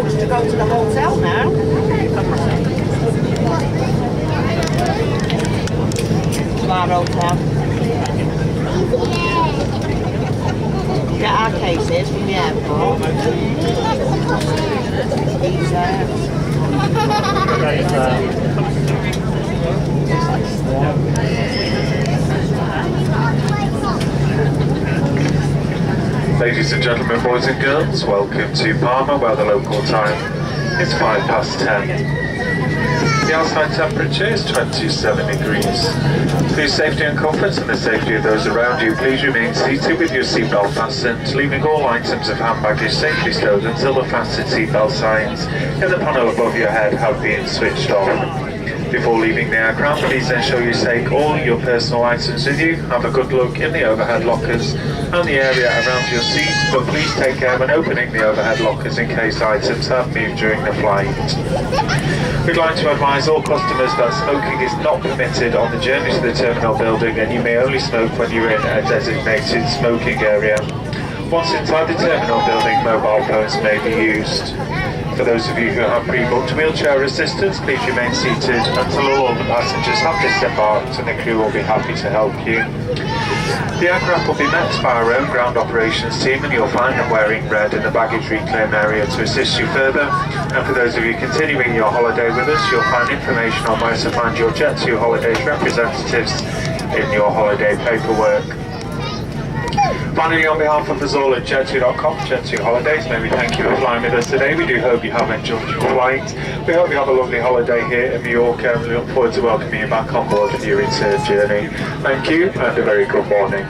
To go to the hotel now. To our hotel. Get our cases from the airport. Ladies and gentlemen, boys and girls, welcome to Palma, where the local time is 10:05. The outside temperature is 27 degrees. For your safety and comfort and the safety of those around you, please remain seated with your seatbelt fastened, leaving all items of hand baggage safely stowed until the fastened seatbelt signs in the panel above your head have been switched off. Before leaving the aircraft, please ensure you take all your personal items with you. Have a good look in the overhead lockers and the area around your seat, but please take care when opening the overhead lockers in case items have moved during the flight. We'd like to advise all customers that smoking is not permitted on the journey to the terminal building, and you may only smoke when you're in a designated smoking area. Once inside the terminal building, mobile phones may be used. For those of you who have pre-booked wheelchair assistance, please remain seated until all the passengers have disembarked, and the crew will be happy to help you. The aircraft will be met by our own ground operations team, and you'll find them wearing red in the baggage reclaim area to assist you further. And for those of you continuing your holiday with us, you'll find information on where to find your Jet2 Holidays representatives in your holiday paperwork. Finally, on behalf of us all at Jet2.com, Jet2 Holidays, may we thank you for flying with us today. We do hope you have enjoyed your flight. We hope you have a lovely holiday here in Mallorca, and we look forward to welcoming you back on board for your return journey. Thank you, and a very good morning.